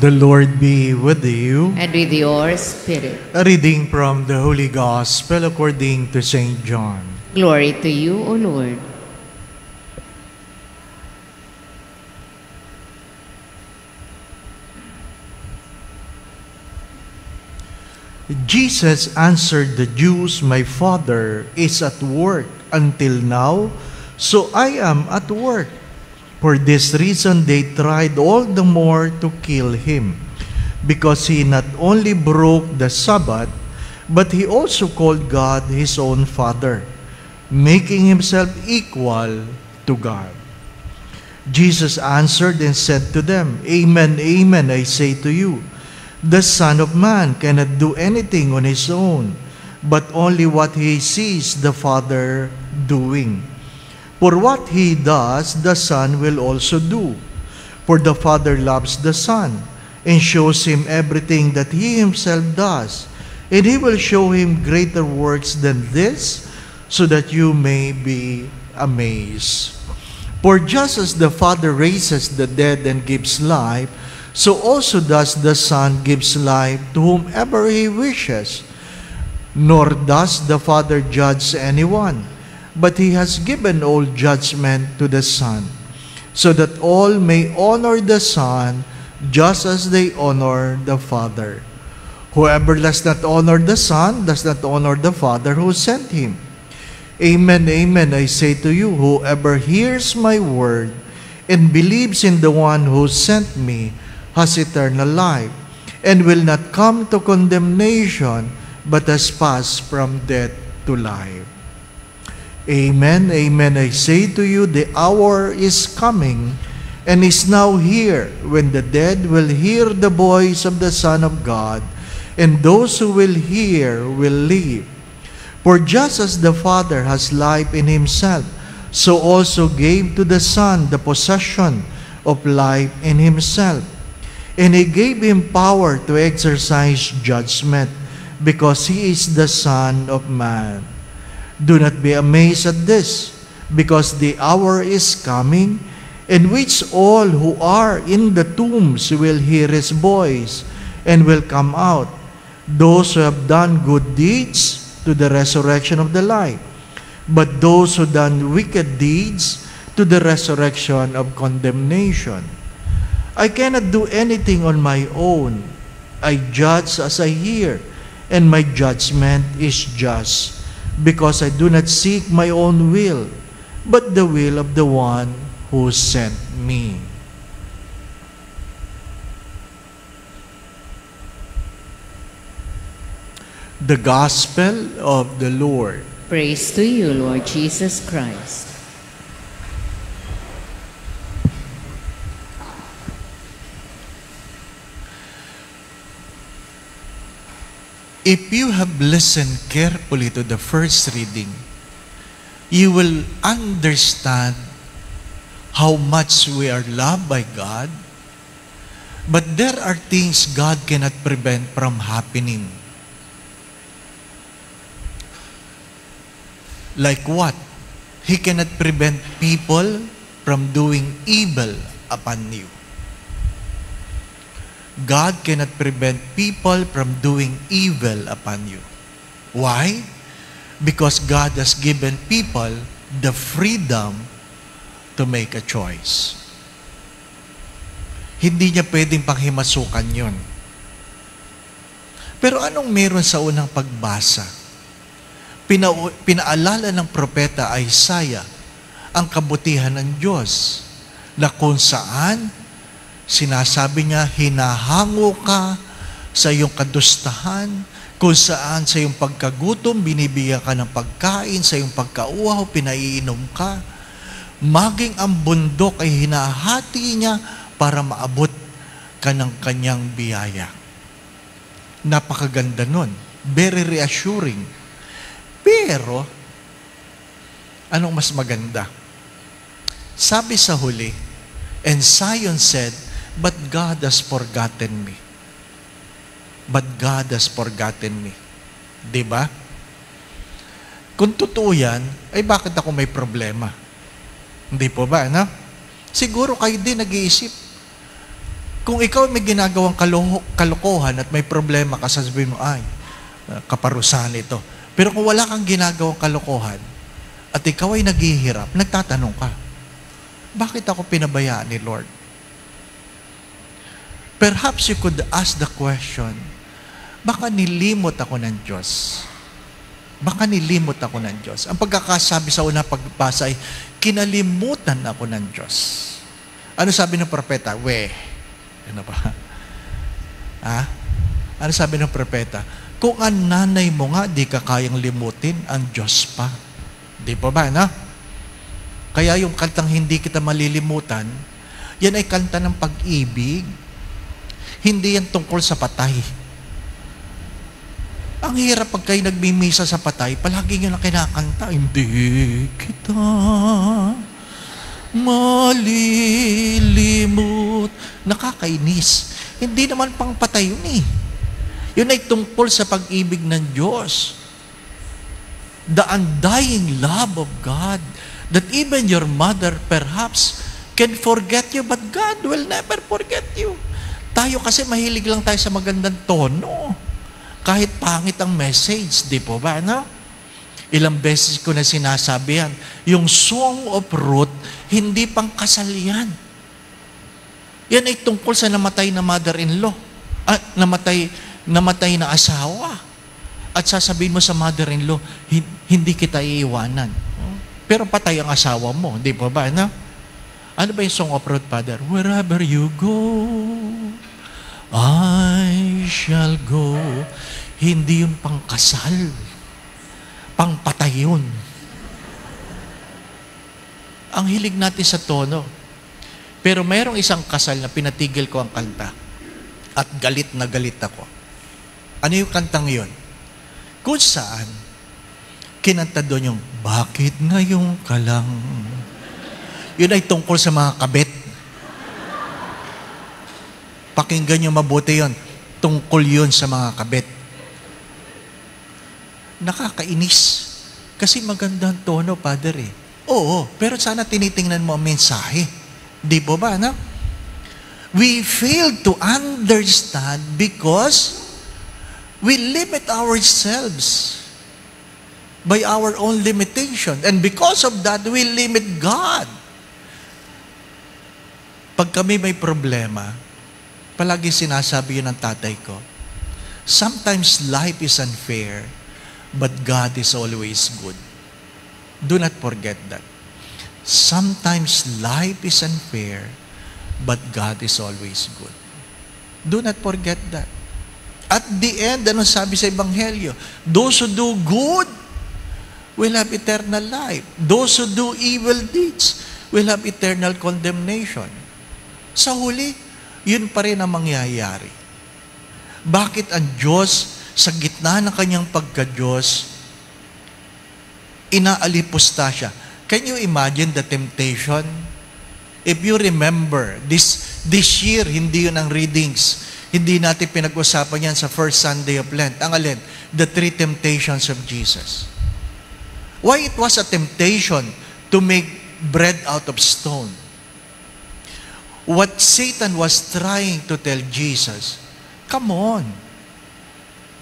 The Lord be with you. And with your spirit. A reading from the Holy Gospel according to St. John. Glory to you, O Lord. Jesus answered the Jews, "My Father is at work until now, so I am at work." For this reason they tried all the more to kill him, because he not only broke the Sabbath, but he also called God his own Father, making himself equal to God. Jesus answered and said to them, "Amen, amen, I say to you, the Son of Man cannot do anything on his own, but only what he sees the Father doing. For what he does, the Son will also do. For the Father loves the Son, and shows him everything that he himself does, and he will show him greater works than this, so that you may be amazed. For just as the Father raises the dead and gives life, so also does the Son gives life to whomever he wishes. Nor does the Father judge anyone, but he has given all judgment to the Son, so that all may honor the Son just as they honor the Father. Whoever does not honor the Son does not honor the Father who sent him. Amen, amen, I say to you, whoever hears my word and believes in the one who sent me has eternal life, and will not come to condemnation, but has passed from death to life. Amen, amen, I say to you, the hour is coming, and is now here, when the dead will hear the voice of the Son of God, and those who will hear will live. For just as the Father has life in himself, so also gave to the Son the possession of life in himself. And he gave him power to exercise judgment, because he is the Son of Man. Do not be amazed at this, because the hour is coming, in which all who are in the tombs will hear his voice, and will come out, those who have done good deeds to the resurrection of the life, but those who done wicked deeds to the resurrection of condemnation. I cannot do anything on my own. I judge as I hear, and my judgment is just, because I do not seek my own will, but the will of the one who sent me." The Gospel of the Lord. Praise to you, Lord Jesus Christ. If you have listened carefully to the first reading, you will understand how much we are loved by God, but there are things God cannot prevent from happening. Like what? He cannot prevent people from doing evil upon you. God cannot prevent people from doing evil upon you. Why? Because God has given people the freedom to make a choice. Hindi niya pwedeng panghimasukan yun. Pero anong meron sa unang pagbasa? Pinaalala ng propeta Isaiah ang kabutihan ng Diyos, na kung saan sinasabi niya, hinahango ka sa iyong kadustahan, kung saan sa iyong pagkagutom, binibigyan ka ng pagkain, sa iyong pagkauhaw, pinaiinom ka. Maging ang bundok ay hinahati niya para maabot ka ng kanyang biyaya. Napakaganda nun. Very reassuring. Pero, anong mas maganda? Sabi sa huli, and Zion said, "But God has forgotten me." But God has forgotten me. Diba? Kung totoo yan, ay bakit ako may problema? Hindi po ba, no? Siguro kayo din nag-iisip, Kung ikaw may ginagawang kalokohan at may problema ka, sasabihin mo, ay, kaparusahan ito. Pero kung wala kang ginagawang kalokohan at ikaw ay naghihirap, nagtatanong ka, bakit ako pinabayaan ni Lord? Perhaps you could ask the question, baka nilimot ako ng Diyos. Baka nilimot ako ng Diyos. Ang pagkakasabi sa una pagbasa ay, kinalimutan ako ng Diyos. Ano sabi ng propeta? Ano ba? Ano sabi ng propeta? Kung ang nanay mo nga, di ka kayang limutin, ang Diyos pa. Di pa ba, no? Kaya yung kantang hindi kita malilimutan, yan ay kanta ng pag-ibig. Hindi yan tungkol sa patay. Ang hirap pag kayo nagmimisa sa patay, palagi nyo na kinakanta, hindi kita malilimut. Nakakainis. Hindi naman pang patay yun eh. Yun ay tungkol sa pag-ibig ng Diyos. The undying love of God, that even your mother perhaps can forget you, but God will never forget you. Tayo kasi mahilig lang tayo sa magandang tono. Kahit pangit ang message, di po ba, no? Ilang beses ko na sinasabi yan. Yung Song of Ruth, hindi pang kasal yan. Yan ay tungkol sa namatay na mother-in-law. At namatay na asawa. At sasabihin mo sa mother-in-law, hindi kita iiwanan. Pero patay ang asawa mo, di po ba, no? Ano ba yung Song of Ruth, Father? Wherever you go, I shall go. Hindi yun pang kasal. Pang patay yun. Ang hilig natin sa tono. Pero mayroong isang kasal na pinatigil ko ang kanta. At galit na galit ako. Ano yung kantang yun? Kung saan, kinanta doon yung, bakit ngayon ka lang? Yun ay tungkol sa mga kabit. Pakinggan nyo mabuti yun. Tungkol yun sa mga kabit. Nakakainis. Kasi magandang tono, Father eh. Oo, pero sana tinitingnan mo ang mensahe. Di po ba, no? We fail to understand because we limit ourselves by our own limitation. And because of that, we limit God. Pag kami may problema, palagi sinasabi yun ng tatay ko, sometimes life is unfair, but God is always good. Do not forget that. Sometimes life is unfair, but God is always good. Do not forget that. At the end, ano sabi sa Ebanghelyo? Those who do good will have eternal life. Those who do evil deeds will have eternal condemnation. Sa huli, yun pa rin ang mangyayari. Bakit ang Diyos, sa gitna ng kanyang pagka-Diyos, inaalipusta siya? Can you imagine the temptation? If you remember, this year, hindi yun ang readings. Hindi natin pinag-usapan yan sa first Sunday of Lent. Ang alin? The 3 temptations of Jesus. Why it was a temptation to make bread out of stone? What Satan was trying to tell Jesus, come on,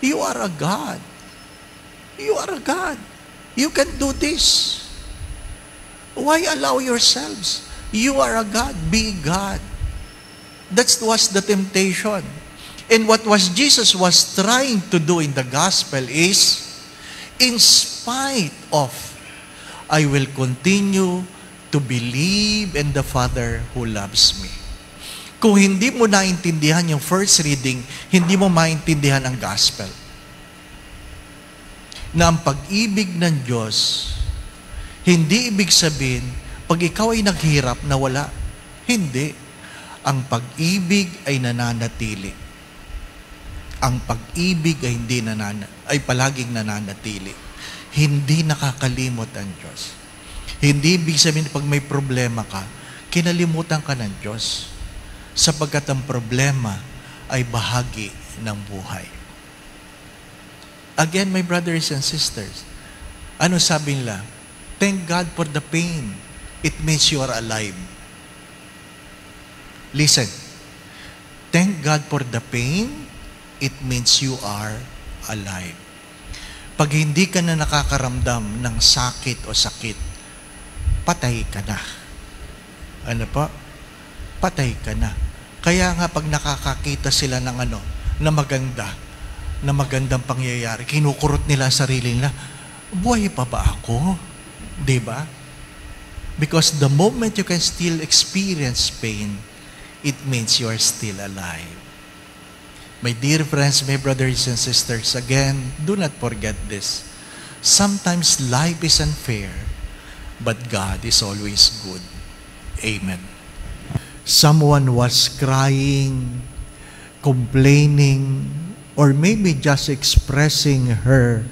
you are a God. You are a God. You can do this. Why allow yourselves? You are a God. Be God. That was the temptation. And what was Jesus was trying to do in the gospel is, in spite of, I will continue to believe in the Father who loves me. Kung hindi mo naintindihan yung first reading, hindi mo maintindihan ang gospel. Na ang pag-ibig ng Diyos, hindi ibig sabihin, pag ikaw ay naghirap, nawala. Hindi. Ang pag-ibig ay nananatili. Ang pag-ibig ay ay palaging nananatili. Hindi nakakalimot ang Diyos. Hindi ibig sabihin pag may problema ka, kinalimutan ka ng Diyos. Sapagkat ang problema ay bahagi ng buhay. Again, my brothers and sisters, ano sabi nila? Thank God for the pain. It means you are alive. Listen, thank God for the pain, it means you are alive. Pag hindi ka na nakakaramdam ng sakit o sakit, patay ka na. Ano pa? Patay ka na. Kaya nga pag nakakakita sila ng na magandang pangyayari, kinukurot nila ang sarili nila, buhay pa ba ako? Diba? Because the moment you can still experience pain, it means you are still alive. My dear friends, my brothers and sisters, again, do not forget this. Sometimes life is unfair, but God is always good. Amen. Someone was crying, complaining, or maybe just expressing her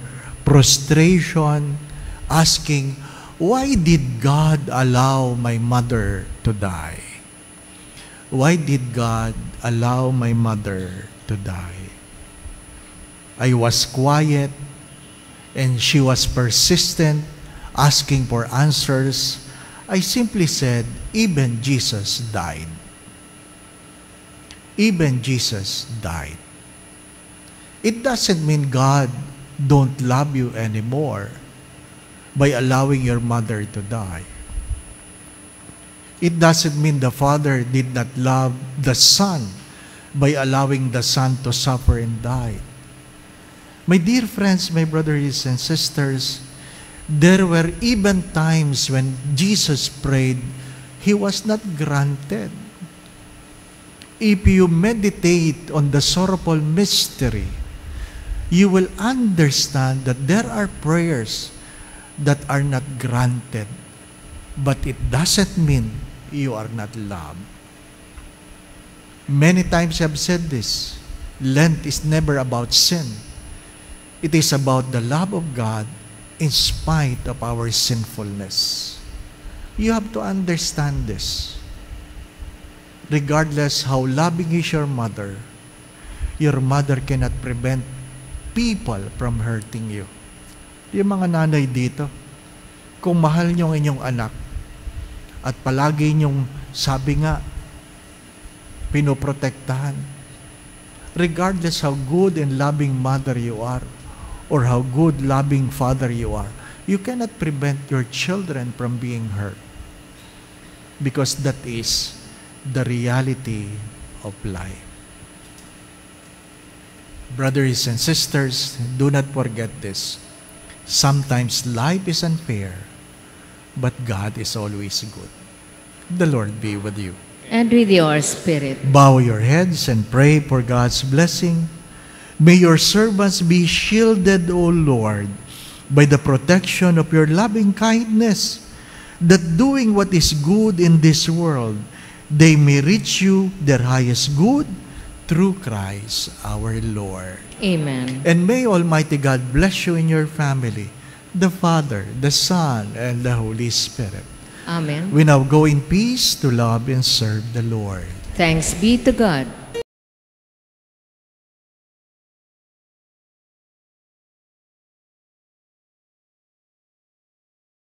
frustration, asking, why did God allow my mother to die? Why did God allow my mother to die? I was quiet, and she was persistent, asking for answers. I simply said, even Jesus died. Even Jesus died. It doesn't mean God don't love you anymore by allowing your mother to die. It doesn't mean the Father did not love the Son by allowing the Son to suffer and die. My dear friends, my brothers and sisters, there were even times when Jesus prayed, He was not granted. If you meditate on the sorrowful mystery, you will understand that there are prayers that are not granted, but it doesn't mean you are not loved. Many times I have said this, Lent is never about sin. It is about the love of God in spite of our sinfulness. You have to understand this. Regardless how loving is your mother cannot prevent people from hurting you. Yung mga nanay dito, kung mahal niyo ang inyong anak, at palagi niyong, sabi nga, pinoprotektahan, regardless how good and loving mother you are, or how good, loving father you are, you cannot prevent your children from being hurt. Because that is the reality of life. Brothers and sisters, do not forget this. Sometimes life is unfair, but God is always good. The Lord be with you. And with your spirit. Bow your heads and pray for God's blessing. May your servants be shielded, O Lord, by the protection of your loving kindness, that doing what is good in this world, they may reach you their highest good through Christ our Lord. Amen. And may Almighty God bless you in your family, the Father, the Son, and the Holy Spirit. Amen. We now go in peace to love and serve the Lord. Thanks be to God.